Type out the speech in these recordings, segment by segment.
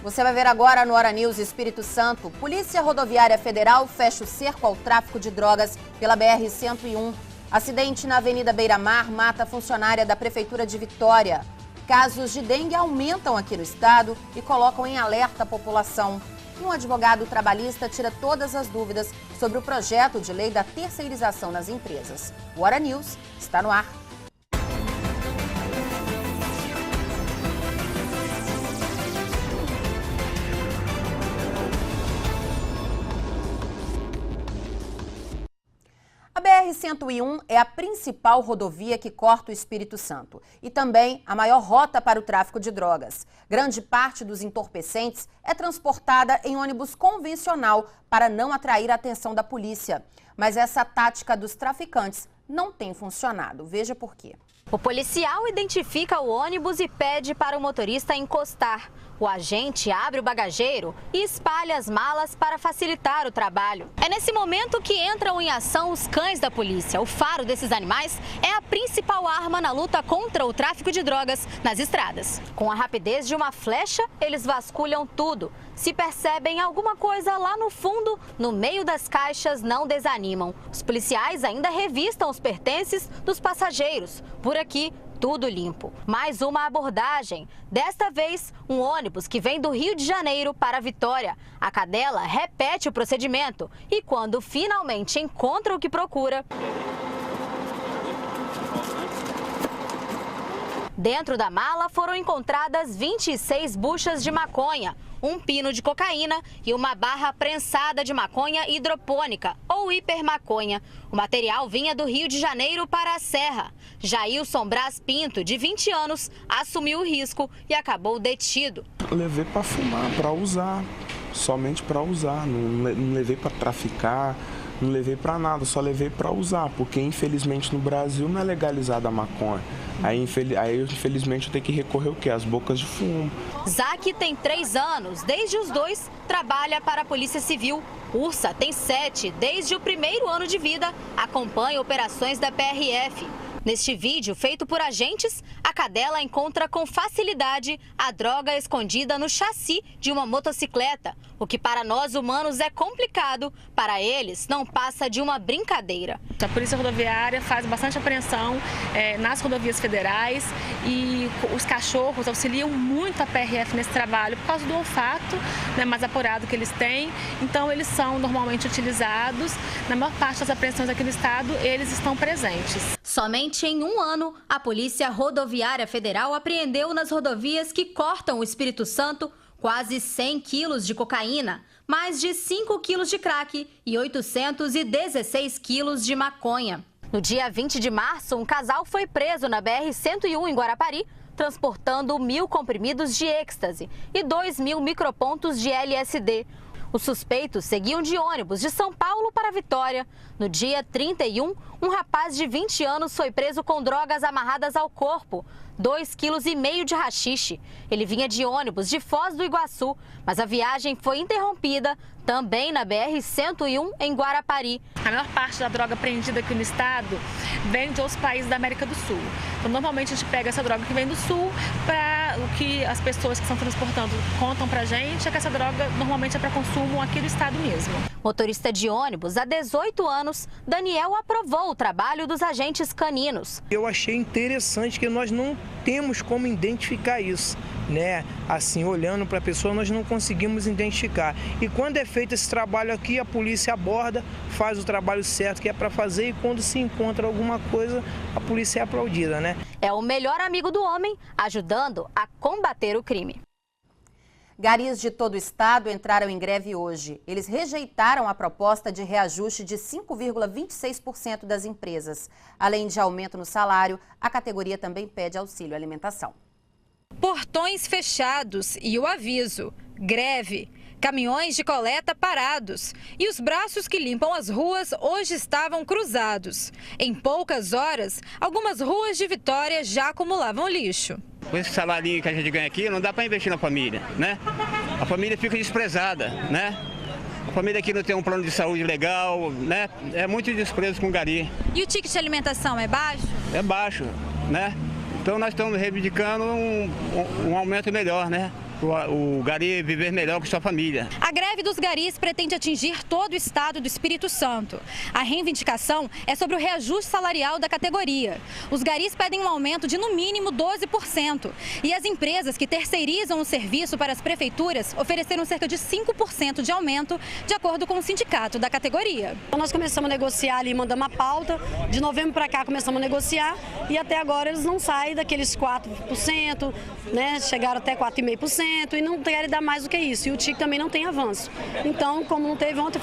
Você vai ver agora no Hora News Espírito Santo. Polícia Rodoviária Federal fecha o cerco ao tráfico de drogas pela BR-101. Acidente na Avenida Beira-Mar mata a funcionária da Prefeitura de Vitória. Casos de dengue aumentam aqui no estado e colocam em alerta a população. E um advogado trabalhista tira todas as dúvidas sobre o projeto de lei da terceirização nas empresas. O Hora News está no ar. A BR-101 é a principal rodovia que corta o Espírito Santo e também a maior rota para o tráfico de drogas. Grande parte dos entorpecentes é transportada em ônibus convencional para não atrair a atenção da polícia. Mas essa tática dos traficantes não tem funcionado. Veja por quê. O policial identifica o ônibus e pede para o motorista encostar. O agente abre o bagageiro e espalha as malas para facilitar o trabalho. É nesse momento que entram em ação os cães da polícia. O faro desses animais é a principal arma na luta contra o tráfico de drogas nas estradas. Com a rapidez de uma flecha, eles vasculham tudo. Se percebem alguma coisa lá no fundo, no meio das caixas, não desanimam. Os policiais ainda revistam os pertences dos passageiros. Por aqui, tudo limpo. Mais uma abordagem. Desta vez, um ônibus que vem do Rio de Janeiro para Vitória. A cadela repete o procedimento e quando finalmente encontra o que procura, dentro da mala foram encontradas 26 buchas de maconha, um pino de cocaína e uma barra prensada de maconha hidropônica, ou hipermaconha. O material vinha do Rio de Janeiro para a Serra. Jailson Braz Pinto, de 20 anos, assumiu o risco e acabou detido. Eu levei para fumar, para usar, somente para usar, não levei para traficar. Não levei para nada, só levei para usar, porque infelizmente no Brasil não é legalizada a maconha. Aí infelizmente eu tenho que recorrer o quê? As bocas de fumo. Zaque tem 3 anos, desde os 2 trabalha para a Polícia Civil. Ursa tem 7, desde o primeiro ano de vida, acompanha operações da PRF. Neste vídeo, feito por agentes, a cadela encontra com facilidade a droga escondida no chassi de uma motocicleta. O que para nós humanos é complicado, para eles não passa de uma brincadeira. A Polícia Rodoviária faz bastante apreensão nas rodovias federais e os cachorros auxiliam muito a PRF nesse trabalho por causa do olfato, né, mais apurado que eles têm. Então eles são normalmente utilizados. Na maior parte das apreensões aqui no estado, eles estão presentes. Somente em um ano, a Polícia Rodoviária Federal apreendeu nas rodovias que cortam o Espírito Santo quase 100 quilos de cocaína, mais de 5 quilos de crack e 816 quilos de maconha. No dia 20 de março, um casal foi preso na BR-101 em Guarapari, transportando 1.000 comprimidos de êxtase e 2.000 micropontos de LSD. Os suspeitos seguiam de ônibus de São Paulo para Vitória. No dia 31, um rapaz de 20 anos foi preso com drogas amarradas ao corpo, 2,5 kg de haxixe. Ele vinha de ônibus de Foz do Iguaçu, mas a viagem foi interrompida também na BR-101 em Guarapari. A maior parte da droga apreendida aqui no estado vem de outros países da América do Sul. Então, normalmente a gente pega essa droga que vem do sul, para o que as pessoas que estão transportando contam pra gente é que essa droga normalmente é para consumo aqui do estado mesmo. Motorista de ônibus há 18 anos, Daniel aprovou o trabalho dos agentes caninos. Eu achei interessante que nós não temos como identificar isso, né? Assim, olhando para a pessoa, nós não conseguimos identificar. E quando é feito esse trabalho aqui, a polícia aborda, faz o trabalho certo que é para fazer e quando se encontra alguma coisa, a polícia é aplaudida, né? É o melhor amigo do homem, ajudando a combater o crime. Garis de todo o estado entraram em greve hoje. Eles rejeitaram a proposta de reajuste de 5,26% das empresas. Além de aumento no salário, a categoria também pede auxílio alimentação. Portões fechados e o aviso: greve. Caminhões de coleta parados e os braços que limpam as ruas hoje estavam cruzados. Em poucas horas, algumas ruas de Vitória já acumulavam lixo. Com esse salário que a gente ganha aqui, não dá para investir na família, né? A família fica desprezada, né? A família aqui não tem um plano de saúde legal, né? É muito desprezo com o gari. E o ticket de alimentação é baixo? É baixo, né? Então nós estamos reivindicando um aumento melhor, né? o gari viver melhor com sua família. A greve dos garis pretende atingir todo o estado do Espírito Santo. A reivindicação é sobre o reajuste salarial da categoria. Os garis pedem um aumento de no mínimo 12%. E as empresas que terceirizam o serviço para as prefeituras ofereceram cerca de 5% de aumento, de acordo com o sindicato da categoria. Nós começamos a negociar ali, mandamos a pauta. De novembro para cá começamos a negociar e até agora eles não saem daqueles 4%, né? Chegaram até 4,5%. E não querem dar mais do que isso. E o TIC também não tem avanço. Então, como não teve ontem,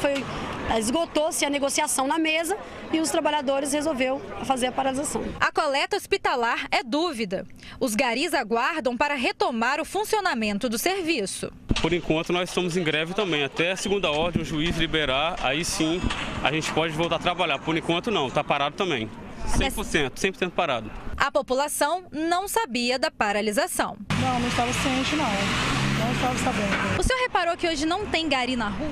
esgotou-se a negociação na mesa e os trabalhadores resolveram fazer a paralisação. A coleta hospitalar é dúvida. Os garis aguardam para retomar o funcionamento do serviço. Por enquanto, nós estamos em greve também. Até a segunda ordem, o juiz liberar, aí sim a gente pode voltar a trabalhar. Por enquanto, não. Está parado também. 100% parado. A população não sabia da paralisação. Não estava ciente, não estava sabendo. O senhor reparou que hoje não tem gari na rua?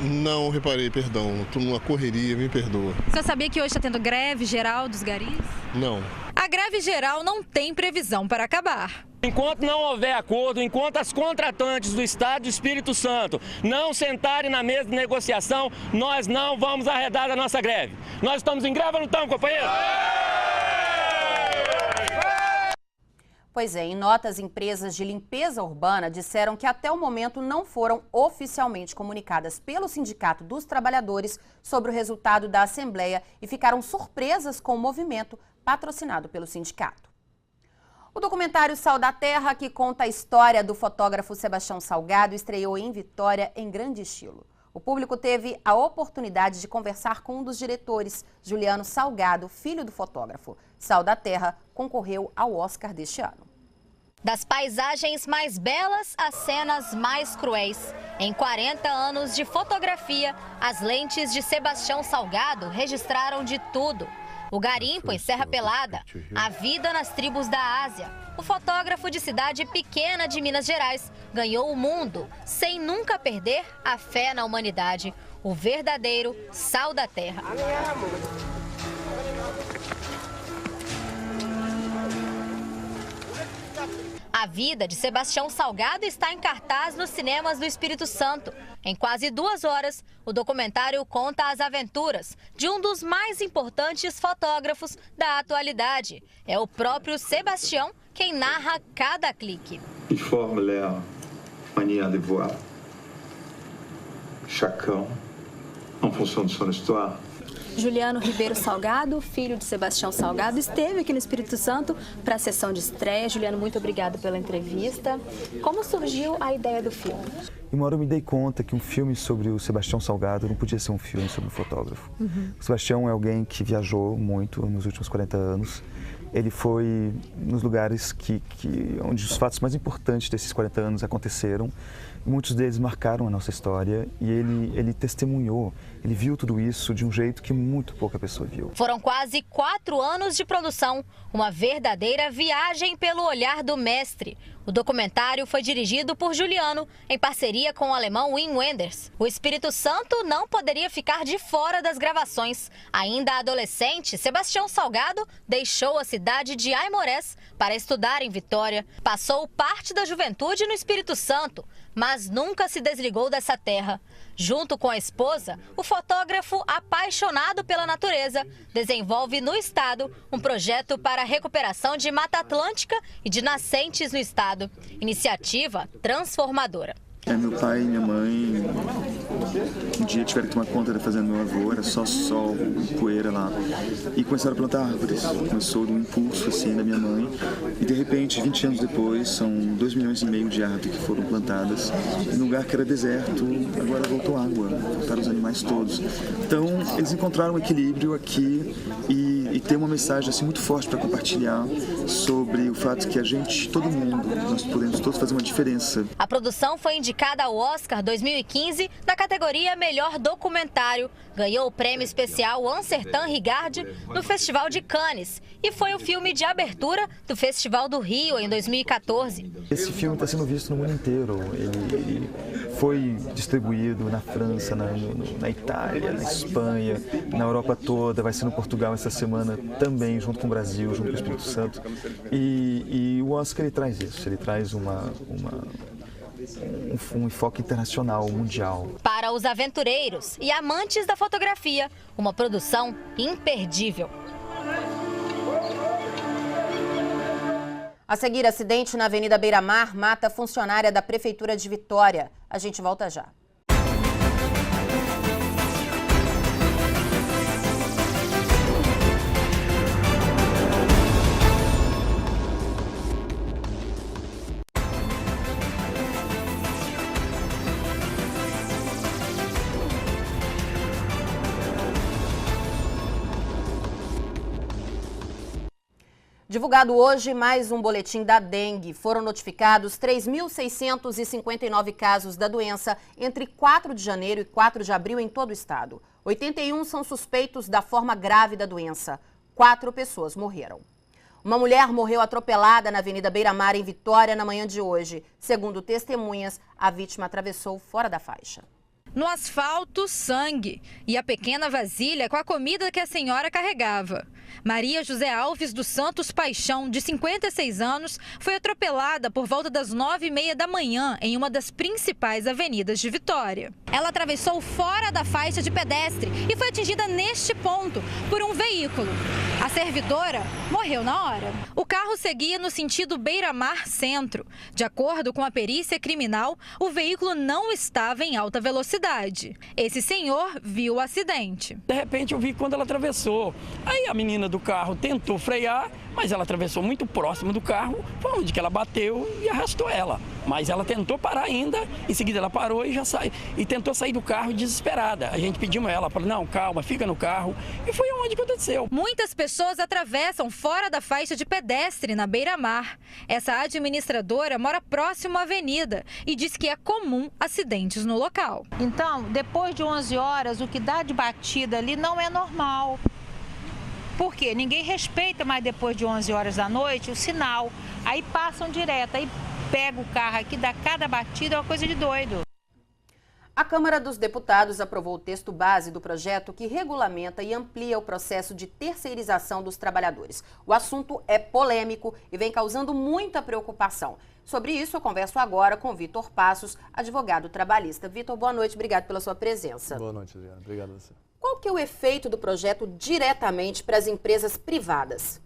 Não reparei, perdão. Estou numa correria, me perdoa. O senhor sabia que hoje está tendo greve geral dos garis? Não. A greve geral não tem previsão para acabar. Enquanto não houver acordo, enquanto as contratantes do Estado do Espírito Santo não sentarem na mesa de negociação, nós não vamos arredar a nossa greve. Nós estamos em greve ou não estamos, companheiro? Pois é, em notas, empresas de limpeza urbana disseram que até o momento não foram oficialmente comunicadas pelo Sindicato dos Trabalhadores sobre o resultado da Assembleia e ficaram surpresas com o movimento patrocinado pelo sindicato. O documentário Sal da Terra, que conta a história do fotógrafo Sebastião Salgado, estreou em Vitória em grande estilo. O público teve a oportunidade de conversar com um dos diretores, Juliano Salgado, filho do fotógrafo. Sal da Terra concorreu ao Oscar deste ano. Das paisagens mais belas às cenas mais cruéis. Em 40 anos de fotografia, as lentes de Sebastião Salgado registraram de tudo. O garimpo em Serra Pelada, a vida nas tribos da Ásia. O fotógrafo de cidade pequena de Minas Gerais ganhou o mundo sem nunca perder a fé na humanidade. O verdadeiro sal da terra. A vida de Sebastião Salgado está em cartaz nos cinemas do Espírito Santo. Em quase 2 horas, o documentário conta as aventuras de um dos mais importantes fotógrafos da atualidade. É o próprio Sebastião quem narra cada clique. Que forme é a mania de voar? Chacão, en fonction de son histoire. Juliano Ribeiro Salgado, filho de Sebastião Salgado, esteve aqui no Espírito Santo para a sessão de estreia. Juliano, muito obrigado pela entrevista. Como surgiu a ideia do filme? Uma hora eu me dei conta que um filme sobre o Sebastião Salgado não podia ser um filme sobre o fotógrafo. O Sebastião é alguém que viajou muito nos últimos 40 anos. Ele foi nos lugares onde os fatos mais importantes desses 40 anos aconteceram. Muitos deles marcaram a nossa história e ele testemunhou, ele viu tudo isso de um jeito que muito pouca pessoa viu. Foram quase 4 anos de produção, uma verdadeira viagem pelo olhar do mestre. O documentário foi dirigido por Juliano, em parceria com o alemão Wim Wenders. O Espírito Santo não poderia ficar de fora das gravações. Ainda adolescente, Sebastião Salgado deixou a cidade de Aimorés para estudar em Vitória. Passou parte da juventude no Espírito Santo, mas nunca se desligou dessa terra. Junto com a esposa, o fotógrafo apaixonado pela natureza desenvolve no estado um projeto para a recuperação de Mata Atlântica e de nascentes no estado. Iniciativa transformadora. Meu pai e minha mãe um dia tiveram que tomar conta da fazenda do meu avô, era só sol, poeira lá. E começaram a plantar árvores. Começou de um impulso assim da minha mãe. E de repente, 20 anos depois, são 2,5 milhões de árvores que foram plantadas. Num lugar que era deserto, agora voltou água, voltaram os animais todos. Então, eles encontraram um equilíbrio aqui e tem uma mensagem assim muito forte para compartilhar sobre o fato que a gente, todo mundo, nós podemos todos fazer uma diferença. A produção foi indicada ao Oscar 2015 na categoria Melhor Documentário. Ganhou o prêmio especial Ansertan Rigard no Festival de Cannes e foi o filme de abertura do Festival do Rio em 2014. Esse filme está sendo visto no mundo inteiro. Ele foi distribuído na França, na Itália, na Espanha, na Europa toda, vai ser no Portugal essa semana. Diana também, junto com o Brasil, junto com o Espírito Santo. E o Oscar, ele traz isso, ele traz um enfoque internacional, mundial. Para os aventureiros e amantes da fotografia, uma produção imperdível. A seguir, acidente na Avenida Beira-Mar mata funcionária da Prefeitura de Vitória. A gente volta já. Divulgado hoje mais um boletim da dengue. Foram notificados 3.659 casos da doença entre 4 de janeiro e 4 de abril em todo o estado. 81 são suspeitos da forma grave da doença. 4 pessoas morreram. Uma mulher morreu atropelada na Avenida Beira-Mar, em Vitória, na manhã de hoje. Segundo testemunhas, a vítima atravessou fora da faixa. No asfalto, sangue e a pequena vasilha com a comida que a senhora carregava. Maria José Alves dos Santos Paixão, de 56 anos, foi atropelada por volta das 9h30 da manhã em uma das principais avenidas de Vitória. Ela atravessou fora da faixa de pedestre e foi atingida neste ponto por um veículo. A servidora morreu na hora. O carro seguia no sentido Beira-Mar Centro. De acordo com a perícia criminal, o veículo não estava em alta velocidade. Esse senhor viu o acidente. De repente eu vi quando ela atravessou. Aí a menina do carro tentou frear, mas ela atravessou muito próximo do carro, foi onde que ela bateu e arrastou ela. Mas ela tentou parar ainda, em seguida ela parou e já saiu. E tentou sair do carro desesperada. A gente pediu a ela, falou, não, calma, fica no carro. E foi onde que aconteceu. Muitas pessoas atravessam fora da faixa de pedestre na Beira-Mar. Essa administradora mora próximo à avenida e diz que é comum acidentes no local. Então, depois de 11 horas, o que dá de batida ali não é normal. Por quê? Ninguém respeita mais depois de 11 horas da noite o sinal. Aí passam direto, aí pega o carro aqui, dá cada batida, é uma coisa de doido. A Câmara dos Deputados aprovou o texto base do projeto que regulamenta e amplia o processo de terceirização dos trabalhadores. O assunto é polêmico e vem causando muita preocupação. Sobre isso, eu converso agora com Vitor Passos, advogado trabalhista. Vitor, boa noite, obrigado pela sua presença. Boa noite, Adriana. Obrigado a você. Qual que é o efeito do projeto diretamente para as empresas privadas?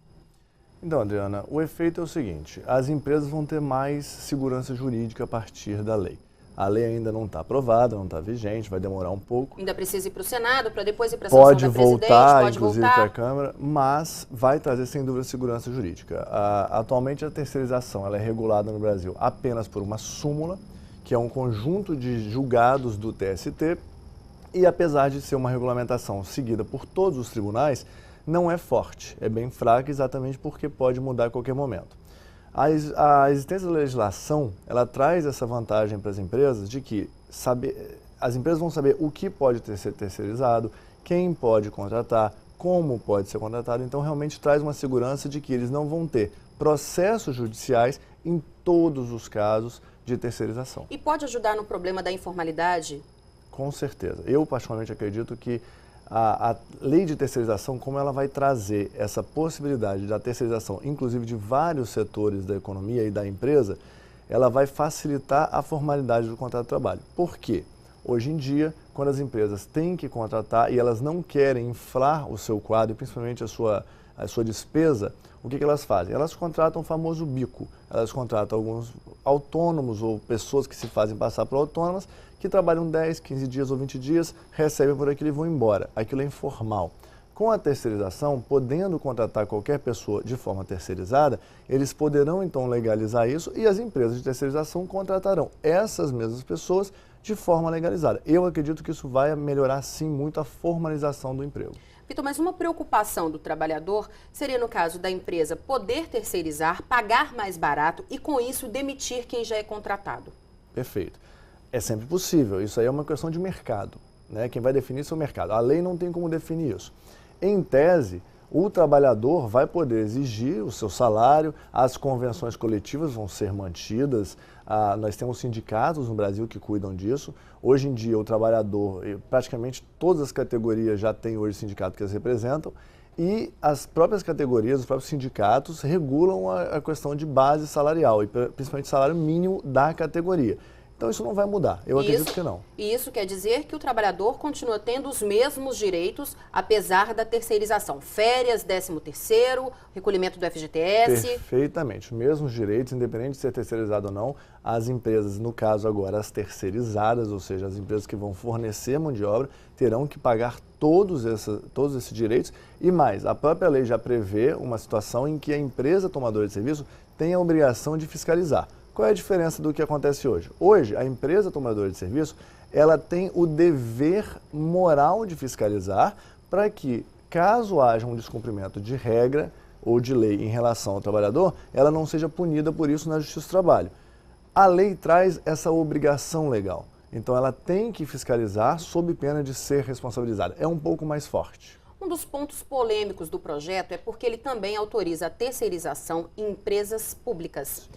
Então, Adriana, o efeito é o seguinte, as empresas vão ter mais segurança jurídica a partir da lei. A lei ainda não está aprovada, não está vigente, vai demorar um pouco. Ainda precisa ir para o Senado, para depois ir para a sanção da presidente, pode voltar, inclusive para a Câmara, mas vai trazer, sem dúvida, segurança jurídica. Atualmente, a terceirização ela é regulada no Brasil apenas por uma súmula, que é um conjunto de julgados do TST, e apesar de ser uma regulamentação seguida por todos os tribunais, não é forte, é bem fraca exatamente porque pode mudar a qualquer momento. A existência da legislação, ela traz essa vantagem para as empresas de que as empresas vão saber o que pode ser terceirizado, quem pode contratar, como pode ser contratado, então realmente traz uma segurança de que eles não vão ter processos judiciais em todos os casos de terceirização. E pode ajudar no problema da informalidade? Com certeza. Eu, particularmente, acredito que a lei de terceirização, como ela vai trazer essa possibilidade da terceirização, inclusive de vários setores da economia e da empresa, ela vai facilitar a formalidade do contrato de trabalho. Por quê? Hoje em dia, quando as empresas têm que contratar e elas não querem inflar o seu quadro, principalmente a sua despesa, o que elas fazem? Elas contratam o famoso bico. Elas contratam alguns autônomos ou pessoas que se fazem passar por autônomas, que trabalham 10, 15 dias ou 20 dias, recebem por aquilo e vão embora. Aquilo é informal. Com a terceirização, podendo contratar qualquer pessoa de forma terceirizada, eles poderão então legalizar isso e as empresas de terceirização contratarão essas mesmas pessoas de forma legalizada. Eu acredito que isso vai melhorar sim muito a formalização do emprego. Vitor, mas uma preocupação do trabalhador seria, no caso da empresa, poder terceirizar, pagar mais barato e, com isso, demitir quem já é contratado. Perfeito. É sempre possível. Isso aí é uma questão de mercado, né? Quem vai definir isso é o mercado. A lei não tem como definir isso. Em tese, o trabalhador vai poder exigir o seu salário, as convenções coletivas vão ser mantidas, nós temos sindicatos no Brasil que cuidam disso. Hoje em dia, o trabalhador, praticamente todas as categorias já têm hoje sindicato que as representam, E as próprias categorias, os próprios sindicatos regulam a questão de base salarial e principalmente salário mínimo da categoria. Então isso não vai mudar, eu acredito que não. E isso quer dizer que o trabalhador continua tendo os mesmos direitos, apesar da terceirização. Férias, 13º, recolhimento do FGTS. Perfeitamente, os mesmos direitos, independente de ser terceirizado ou não. As empresas, no caso agora as terceirizadas, ou seja, as empresas que vão fornecer mão de obra, terão que pagar todos esses direitos. E mais, a própria lei já prevê uma situação em que a empresa tomadora de serviço tem a obrigação de fiscalizar. Qual é a diferença do que acontece hoje? Hoje, a empresa tomadora de serviço, ela tem o dever moral de fiscalizar para que, caso haja um descumprimento de regra ou de lei em relação ao trabalhador, ela não seja punida por isso na Justiça do Trabalho. A lei traz essa obrigação legal, então ela tem que fiscalizar sob pena de ser responsabilizada. É um pouco mais forte. Um dos pontos polêmicos do projeto é porque ele também autoriza a terceirização em empresas públicas.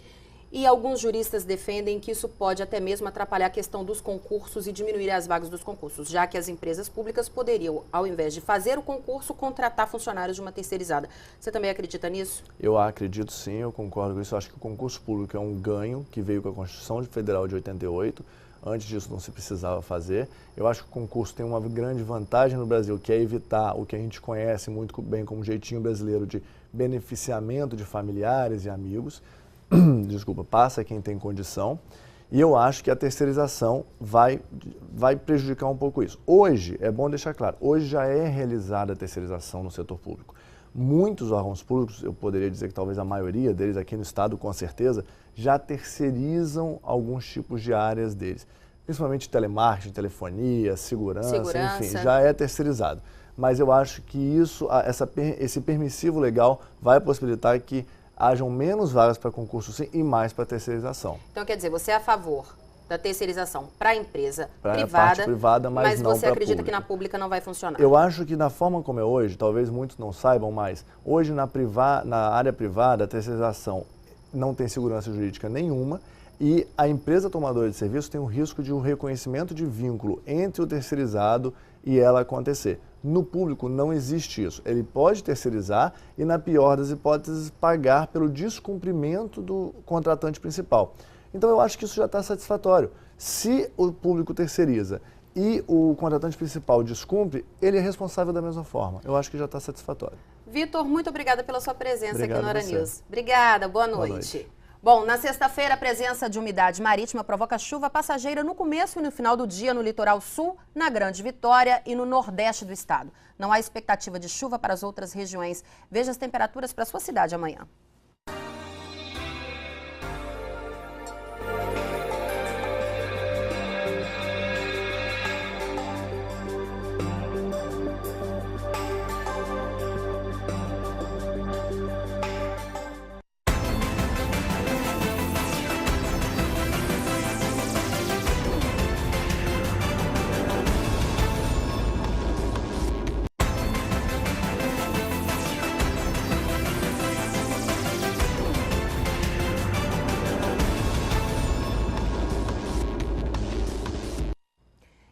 E alguns juristas defendem que isso pode até mesmo atrapalhar a questão dos concursos e diminuir as vagas dos concursos, já que as empresas públicas poderiam, ao invés de fazer o concurso, contratar funcionários de uma terceirizada. Você também acredita nisso? Eu acredito sim, eu concordo com isso. Eu acho que o concurso público é um ganho que veio com a Constituição Federal de 88. Antes disso não se precisava fazer. Eu acho que o concurso tem uma grande vantagem no Brasil, que é evitar o que a gente conhece muito bem como jeitinho brasileiro de beneficiamento de familiares e amigos. Desculpa, passa quem tem condição, e eu acho que a terceirização vai prejudicar um pouco isso. Hoje, é bom deixar claro, hoje já é realizada a terceirização no setor público. Muitos órgãos públicos, eu poderia dizer que talvez a maioria deles aqui no estado, com certeza, já terceirizam alguns tipos de áreas deles, principalmente telemarketing, telefonia, segurança, enfim, já é terceirizado. Mas eu acho que isso, esse permissivo legal vai possibilitar que hajam menos vagas para concurso sim e mais para terceirização. Então, quer dizer, você é a favor da terceirização para a empresa privada, mas não você acredita que na pública não vai funcionar? Eu acho que da forma como é hoje, talvez muitos não saibam, mas hoje na área privada a terceirização não tem segurança jurídica nenhuma e a empresa tomadora de serviço tem o risco de um reconhecimento de vínculo entre o terceirizado e ela acontecer. No público não existe isso. Ele pode terceirizar e, na pior das hipóteses, pagar pelo descumprimento do contratante principal. Então eu acho que isso já está satisfatório. Se o público terceiriza e o contratante principal descumpre, ele é responsável da mesma forma. Eu acho que já está satisfatório. Vitor, muito obrigada pela sua presença Obrigado aqui no Hora você. News. Obrigada, boa noite. Bom, na sexta-feira, a presença de umidade marítima provoca chuva passageira no começo e no final do dia no litoral sul, na Grande Vitória e no nordeste do estado. Não há expectativa de chuva para as outras regiões. Veja as temperaturas para a sua cidade amanhã.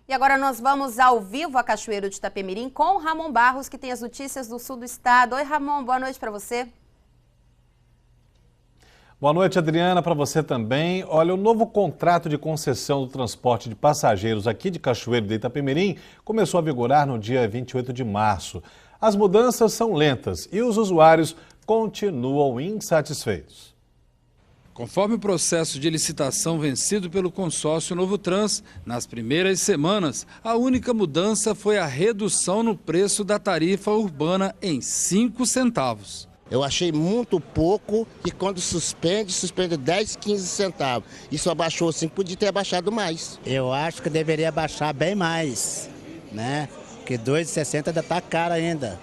E agora nós vamos ao vivo a Cachoeiro de Itapemirim com o Ramon Barros, que tem as notícias do sul do estado. Oi, Ramon, boa noite para você. Boa noite, Adriana, para você também. Olha, o novo contrato de concessão do transporte de passageiros aqui de Cachoeiro de Itapemirim começou a vigorar no dia 28 de março. As mudanças são lentas e os usuários continuam insatisfeitos. Conforme o processo de licitação vencido pelo consórcio Novotrans, nas primeiras semanas, a única mudança foi a redução no preço da tarifa urbana em 5 centavos. Eu achei muito pouco e quando suspende 10, 15 centavos. Isso abaixou assim, podia ter abaixado mais. Eu acho que deveria baixar bem mais, né? Porque 2,60 ainda está caro ainda.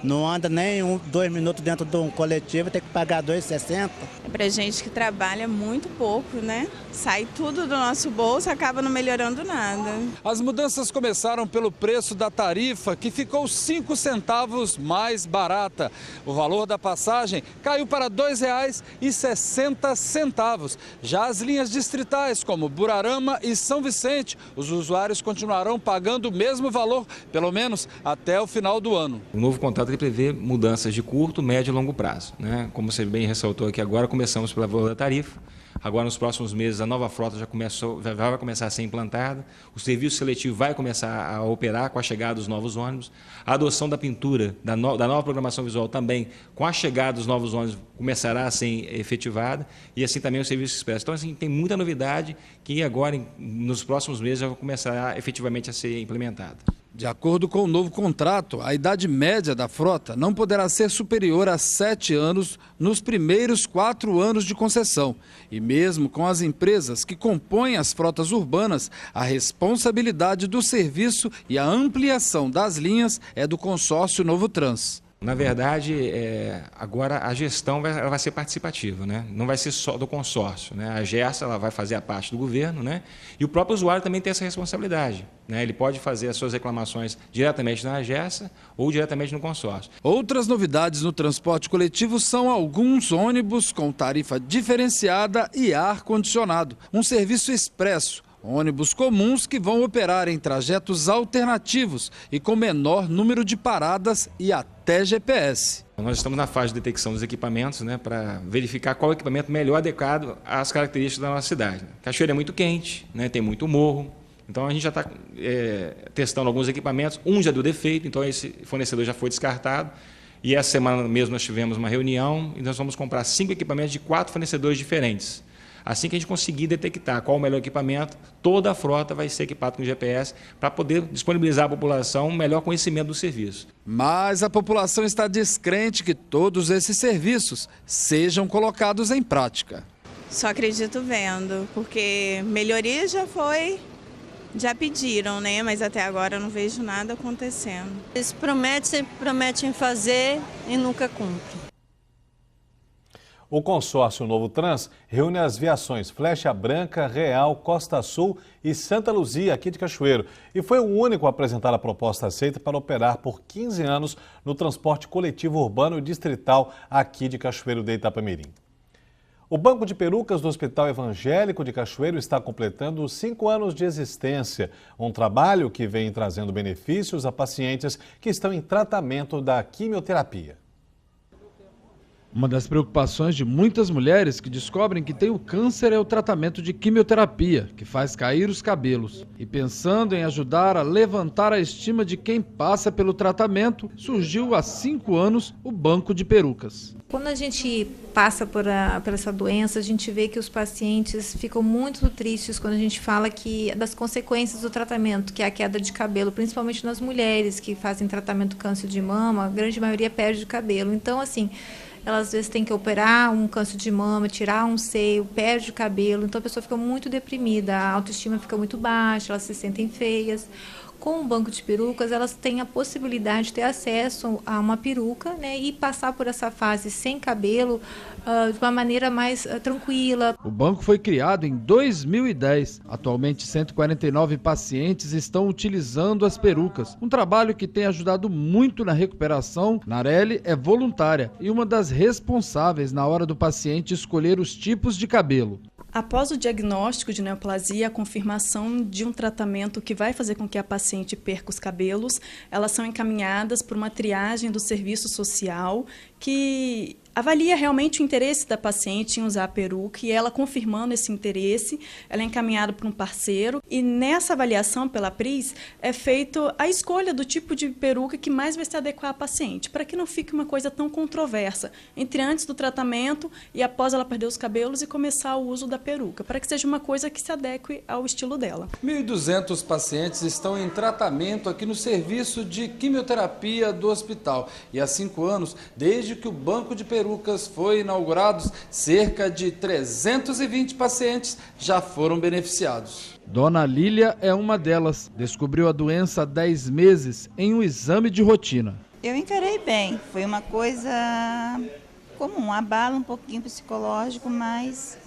Não anda nem 2 minutos dentro de um coletivo, tem que pagar 2,60. É pra gente que trabalha muito pouco, né? Sai tudo do nosso bolso, acaba não melhorando nada. As mudanças começaram pelo preço da tarifa, que ficou 5 centavos mais barata. O valor da passagem caiu para R$ 2,60. Já as linhas distritais, como Burarama e São Vicente, os usuários continuarão pagando o mesmo valor, pelo menos até o final do ano. O novo contrato frota prevê mudanças de curto, médio e longo prazo, né? Como você bem ressaltou aqui agora, começamos pela valor da tarifa. Agora, nos próximos meses, a nova frota já vai começar a ser implantada, o serviço seletivo vai começar a operar com a chegada dos novos ônibus, a adoção da pintura, da nova programação visual também, com a chegada dos novos ônibus, começará a ser efetivada, e assim também o serviço expresso. Então, assim, tem muita novidade que agora, nos próximos meses, já vai começar efetivamente a ser implementada. De acordo com o novo contrato, a idade média da frota não poderá ser superior a 7 anos nos primeiros 4 anos de concessão. E mesmo com as empresas que compõem as frotas urbanas, a responsabilidade do serviço e a ampliação das linhas é do consórcio Novotrans. Na verdade, agora a gestão vai ser participativa, né? Não vai ser só do consórcio, né? A Gersa ela vai fazer a parte do governo, né? E o próprio usuário também tem essa responsabilidade, né? Ele pode fazer as suas reclamações diretamente na Gersa ou diretamente no consórcio. Outras novidades no transporte coletivo são alguns ônibus com tarifa diferenciada e ar-condicionado, um serviço expresso. Ônibus comuns que vão operar em trajetos alternativos e com menor número de paradas e até GPS. Nós estamos na fase de detecção dos equipamentos, né, para verificar qual é o equipamento melhor adequado às características da nossa cidade. Cachoeira é muito quente, né, tem muito morro, então a gente já está testando alguns equipamentos, um já deu defeito, então esse fornecedor já foi descartado. E essa semana mesmo nós tivemos uma reunião e nós vamos comprar 5 equipamentos de 4 fornecedores diferentes. Assim que a gente conseguir detectar qual o melhor equipamento, toda a frota vai ser equipada com GPS para poder disponibilizar à população um melhor conhecimento do serviço. Mas a população está descrente que todos esses serviços sejam colocados em prática. Só acredito vendo, porque melhoria já pediram, né? Mas até agora eu não vejo nada acontecendo. Eles sempre prometem fazer e nunca cumprem. O consórcio Novotrans reúne as viações Flecha Branca, Real, Costa Sul e Santa Luzia, aqui de Cachoeiro, e foi o único a apresentar a proposta aceita para operar por 15 anos no transporte coletivo urbano e distrital aqui de Cachoeiro de Itapemirim. O Banco de Perucas do Hospital Evangélico de Cachoeiro está completando 5 anos de existência, um trabalho que vem trazendo benefícios a pacientes que estão em tratamento da quimioterapia. Uma das preocupações de muitas mulheres que descobrem que tem o câncer é o tratamento de quimioterapia, que faz cair os cabelos. E pensando em ajudar a levantar a estima de quem passa pelo tratamento, surgiu há 5 anos o Banco de Perucas. Quando a gente passa por essa doença, a gente vê que os pacientes ficam muito tristes quando a gente fala das consequências do tratamento, que é a queda de cabelo, principalmente nas mulheres que fazem tratamento do câncer de mama, a grande maioria perde o cabelo. Então, assim, elas às vezes têm que operar um câncer de mama, tirar um seio, perde o cabelo, então a pessoa fica muito deprimida, a autoestima fica muito baixa, elas se sentem feias. Com o Banco de Perucas, elas têm a possibilidade de ter acesso a uma peruca, né, e passar por essa fase sem cabelo de uma maneira mais tranquila. O banco foi criado em 2010. Atualmente, 149 pacientes estão utilizando as perucas, um trabalho que tem ajudado muito na recuperação. Narelli é voluntária e uma das responsáveis na hora do paciente escolher os tipos de cabelo. Após o diagnóstico de neoplasia, a confirmação de um tratamento que vai fazer com que a paciente perca os cabelos, elas são encaminhadas por uma triagem do serviço social que avalia realmente o interesse da paciente em usar a peruca e ela confirmando esse interesse, ela é encaminhada para um parceiro e nessa avaliação pela PRIS é feita a escolha do tipo de peruca que mais vai se adequar à paciente, para que não fique uma coisa tão controversa entre antes do tratamento e após ela perder os cabelos e começar o uso da peruca, para que seja uma coisa que se adeque ao estilo dela. 1.200 pacientes estão em tratamento aqui no serviço de quimioterapia do hospital e há 5 anos, desde que o Banco de Perucas foi inaugurado, cerca de 320 pacientes já foram beneficiados. Dona Lília é uma delas. Descobriu a doença há 10 meses em um exame de rotina. Eu encarei bem. Foi uma coisa comum, abala um pouquinho psicológico, mas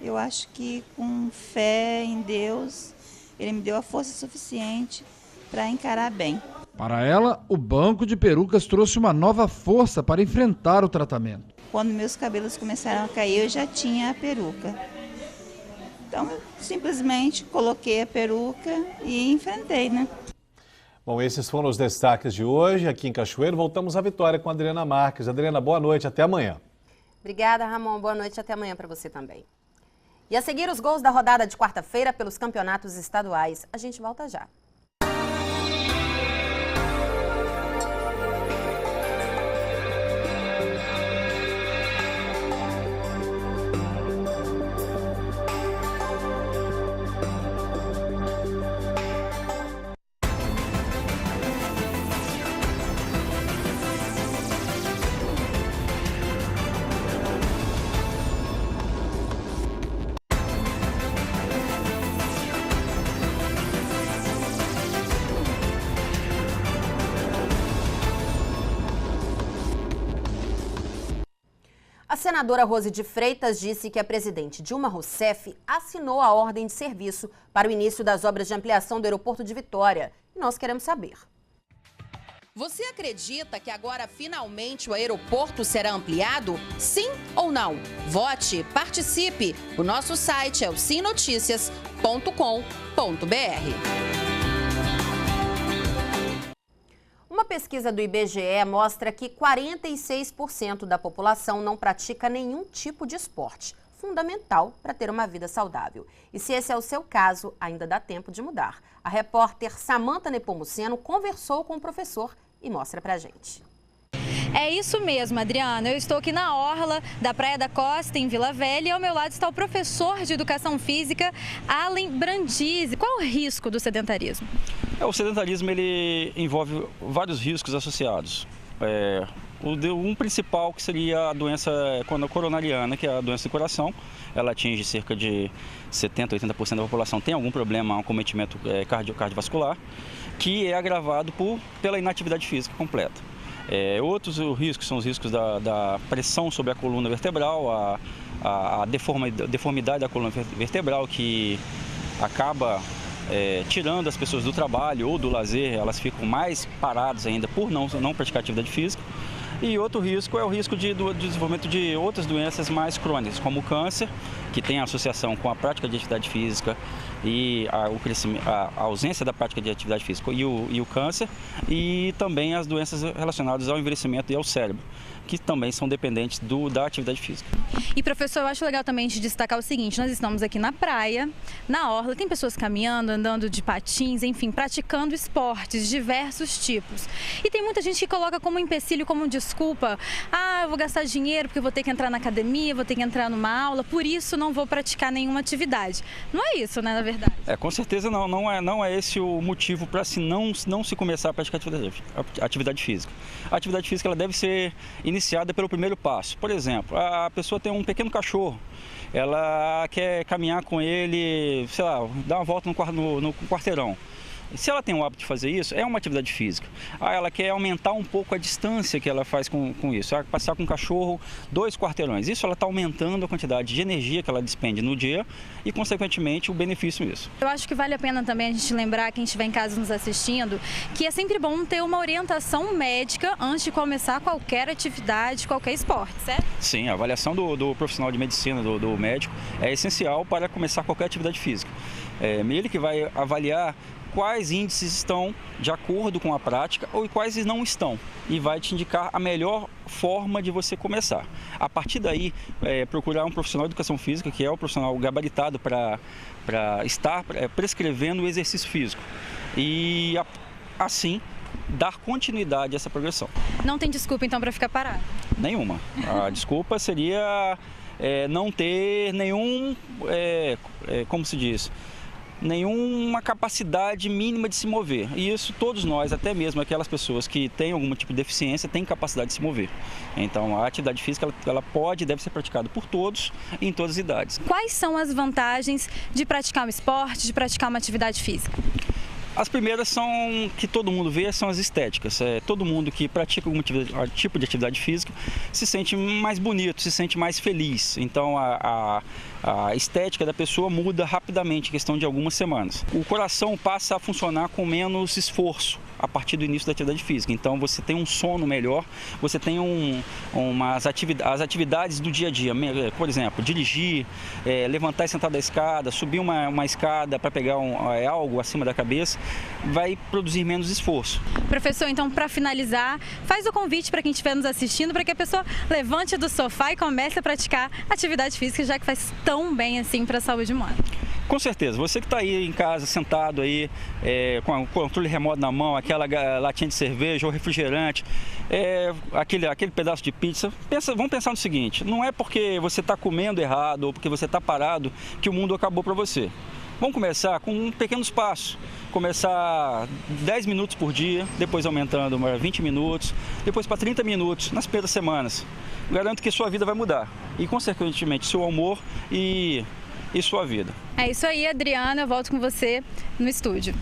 eu acho que com fé em Deus, Ele me deu a força suficiente para encarar bem. Para ela, o Banco de Perucas trouxe uma nova força para enfrentar o tratamento. Quando meus cabelos começaram a cair, eu já tinha a peruca. Então, eu simplesmente coloquei a peruca e enfrentei, né? Bom, esses foram os destaques de hoje aqui em Cachoeiro. Voltamos à Vitória com a Adriana Marques. Adriana, boa noite, até amanhã. Obrigada, Ramon. Boa noite, até amanhã para você também. E a seguir os gols da rodada de quarta-feira pelos campeonatos estaduais. A gente volta já. A senadora Rose de Freitas disse que a presidente Dilma Rousseff assinou a ordem de serviço para o início das obras de ampliação do aeroporto de Vitória. E nós queremos saber. Você acredita que agora finalmente o aeroporto será ampliado? Sim ou não? Vote, participe. O nosso site é o simnoticias.com.br. Uma pesquisa do IBGE mostra que 46% da população não pratica nenhum tipo de esporte, fundamental para ter uma vida saudável. E se esse é o seu caso, ainda dá tempo de mudar. A repórter Samantha Nepomuceno conversou com o professor e mostra pra gente. É isso mesmo, Adriana. Eu estou aqui na orla da Praia da Costa, em Vila Velha, e ao meu lado está o professor de Educação Física, Allen Brandisi. Qual o risco do sedentarismo? O sedentarismo ele envolve vários riscos associados. Um principal que seria a doença coronariana, que é a doença do coração. Ela atinge cerca de 70% a 80% da população, tem algum problema, um acometimento cardiovascular, que é agravado pela inatividade física completa. Outros riscos são os riscos da pressão sobre a coluna vertebral, a deformidade da coluna vertebral, que acaba tirando as pessoas do trabalho ou do lazer, elas ficam mais paradas ainda por não praticar atividade física. E outro risco é o risco do desenvolvimento de outras doenças mais crônicas, como o câncer, que tem associação com a prática de atividade física e a ausência da prática de atividade física e o câncer, e também as doenças relacionadas ao envelhecimento e ao cérebro, que também são dependentes da atividade física. E professor, eu acho legal também de destacar o seguinte, nós estamos aqui na praia, na orla, tem pessoas caminhando, andando de patins, enfim, praticando esportes de diversos tipos. E tem muita gente que coloca como empecilho, como desculpa, eu vou gastar dinheiro porque eu vou ter que entrar na academia, vou ter que entrar numa aula, por isso não vou praticar nenhuma atividade. Não é isso, né, na verdade? Com certeza não é esse o motivo para não se começar a praticar atividade física. A atividade física ela deve ser iniciada pelo primeiro passo. Por exemplo, a pessoa tem um pequeno cachorro, ela quer caminhar com ele, sei lá, dar uma volta no quarteirão. Se ela tem o hábito de fazer isso, é uma atividade física. Ela quer aumentar um pouco a distância que ela faz com isso. Passear com o cachorro 2 quarteirões. Isso ela está aumentando a quantidade de energia que ela despende no dia e, consequentemente, o benefício nisso. Eu acho que vale a pena também a gente lembrar, quem estiver em casa nos assistindo, que é sempre bom ter uma orientação médica antes de começar qualquer atividade, qualquer esporte, certo? Sim, a avaliação do profissional de medicina, do médico, é essencial para começar qualquer atividade física. Ele que vai avaliar quais índices estão de acordo com a prática ou quais não estão, e vai te indicar a melhor forma de você começar. A partir daí, procurar um profissional de educação física, que é o profissional gabaritado para estar prescrevendo o exercício físico, e assim dar continuidade a essa progressão. Não tem desculpa então para ficar parado? Nenhuma. A desculpa seria não ter nenhum, como se diz, nenhuma capacidade mínima de se mover. E isso todos nós, até mesmo aquelas pessoas que têm algum tipo de deficiência, têm capacidade de se mover. Então a atividade física ela pode e deve ser praticada por todos, em todas as idades. Quais são as vantagens de praticar um esporte, de praticar uma atividade física? As primeiras são, que todo mundo vê, são as estéticas. Todo mundo que pratica algum tipo de atividade física se sente mais bonito, se sente mais feliz. Então a estética da pessoa muda rapidamente, em questão de algumas semanas. O coração passa a funcionar com menos esforço. a partir do início da atividade física. Então você tem um sono melhor, você tem as atividades do dia a dia, por exemplo, dirigir, levantar e sentar da escada, subir uma escada para pegar algo acima da cabeça, vai produzir menos esforço. Professor, então para finalizar, faz o convite para quem estiver nos assistindo para que a pessoa levante do sofá e comece a praticar atividade física, já que faz tão bem assim para a saúde humana. Com certeza, você que está aí em casa, sentado aí, com o controle remoto na mão, aquela latinha de cerveja ou refrigerante, aquele pedaço de pizza, vamos pensar no seguinte, não é porque você está comendo errado ou porque você está parado que o mundo acabou para você. Vamos começar com pequenos passos, começar 10 minutos por dia, depois aumentando para 20 minutos, depois para 30 minutos nas primeiras semanas. Garanto que sua vida vai mudar e, consequentemente, seu humor e sua vida. É isso aí, Adriana, eu volto com você no estúdio.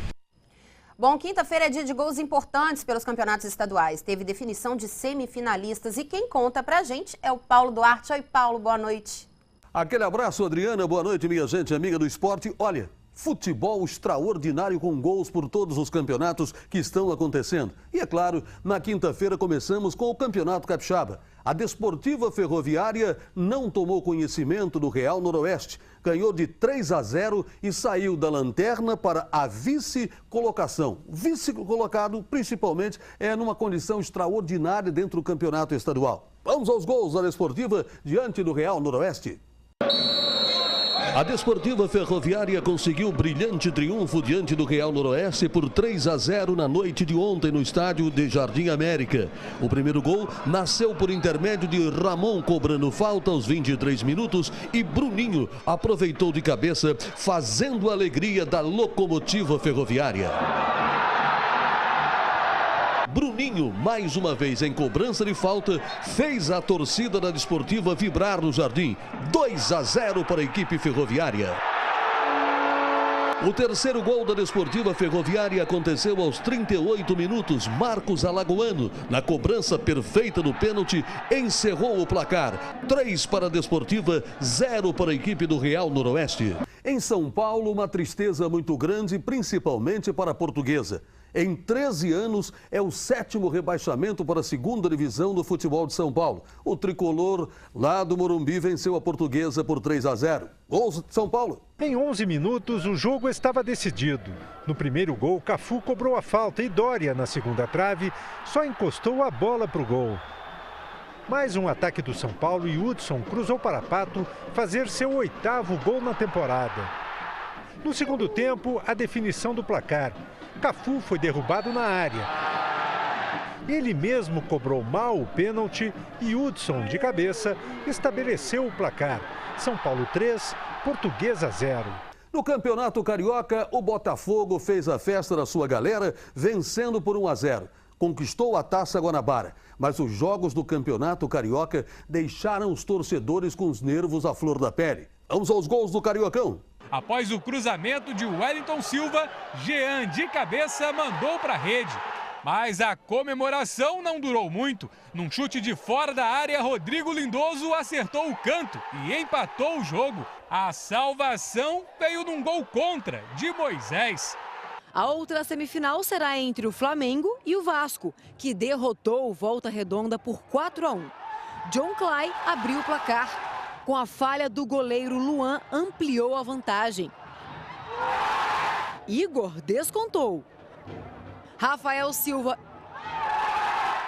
Bom, quinta-feira é dia de gols importantes pelos campeonatos estaduais. Teve definição de semifinalistas e quem conta pra gente é o Paulo Duarte. Oi, Paulo, boa noite. Aquele abraço, Adriana. Boa noite, minha gente, amiga do esporte. Olha, futebol extraordinário com gols por todos os campeonatos que estão acontecendo. E é claro, na quinta-feira começamos com o Campeonato Capixaba. A Desportiva Ferroviária não tomou conhecimento do Real Noroeste. Ganhou de 3-0 e saiu da lanterna para a vice-colocação. Vice-colocado, principalmente, numa condição extraordinária dentro do campeonato estadual. Vamos aos gols da Desportiva diante do Real Noroeste. A Desportiva Ferroviária conseguiu brilhante triunfo diante do Real Noroeste por 3-0 na noite de ontem no estádio de Jardim América. O primeiro gol nasceu por intermédio de Ramon cobrando falta aos 23 minutos e Bruninho aproveitou de cabeça, fazendo a alegria da locomotiva ferroviária. Bruninho, mais uma vez em cobrança de falta, fez a torcida da Desportiva vibrar no Jardim. 2-0 para a equipe ferroviária. O terceiro gol da Desportiva Ferroviária aconteceu aos 38 minutos. Marcos Alagoano, na cobrança perfeita do pênalti, encerrou o placar. 3 para a Desportiva, 0 para a equipe do Real Noroeste. Em São Paulo, uma tristeza muito grande, principalmente para a Portuguesa. Em 13 anos, é o 7º rebaixamento para a 2ª divisão do futebol de São Paulo. O tricolor lá do Morumbi venceu a Portuguesa por 3-0. Gols de São Paulo. Em 11 minutos, o jogo estava decidido. No primeiro gol, Cafu cobrou a falta e Dória, na segunda trave, só encostou a bola para o gol. Mais um ataque do São Paulo e Hudson cruzou para Pato fazer seu 8º gol na temporada. No segundo tempo, a definição do placar. Cafu foi derrubado na área. Ele mesmo cobrou mal o pênalti e Hudson, de cabeça, estabeleceu o placar. São Paulo 3, Portuguesa 0. No Campeonato Carioca, o Botafogo fez a festa da sua galera, vencendo por 1-0. Conquistou a Taça Guanabara, mas os jogos do Campeonato Carioca deixaram os torcedores com os nervos à flor da pele. Vamos aos gols do Cariocão. Após o cruzamento de Wellington Silva, Jean de cabeça mandou para a rede. Mas a comemoração não durou muito. Num chute de fora da área, Rodrigo Lindoso acertou o canto e empatou o jogo. A salvação veio num gol contra de Moisés. A outra semifinal será entre o Flamengo e o Vasco, que derrotou o Volta Redonda por 4-1. John Clay abriu o placar. Com a falha do goleiro, Luan ampliou a vantagem. Igor descontou. Rafael Silva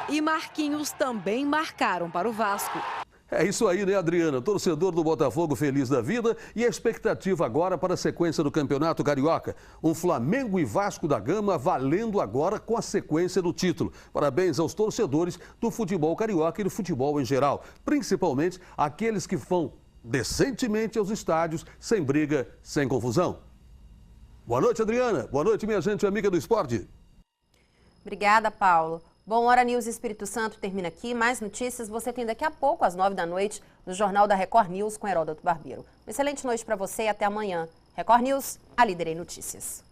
e Marquinhos também marcaram para o Vasco. É isso aí, né, Adriana? Torcedor do Botafogo feliz da vida e a expectativa agora para a sequência do Campeonato Carioca. Um Flamengo e Vasco da Gama valendo agora com a sequência do título. Parabéns aos torcedores do futebol carioca e do futebol em geral, principalmente aqueles que vão decentemente aos estádios, sem briga, sem confusão. Boa noite, Adriana. Boa noite, minha gente amiga do esporte. Obrigada, Paulo. Bom, Hora News Espírito Santo termina aqui. Mais notícias você tem daqui a pouco, às 9 da noite, no Jornal da Record News com Heródoto Barbeiro. Uma excelente noite para você e até amanhã. Record News, a líder em notícias.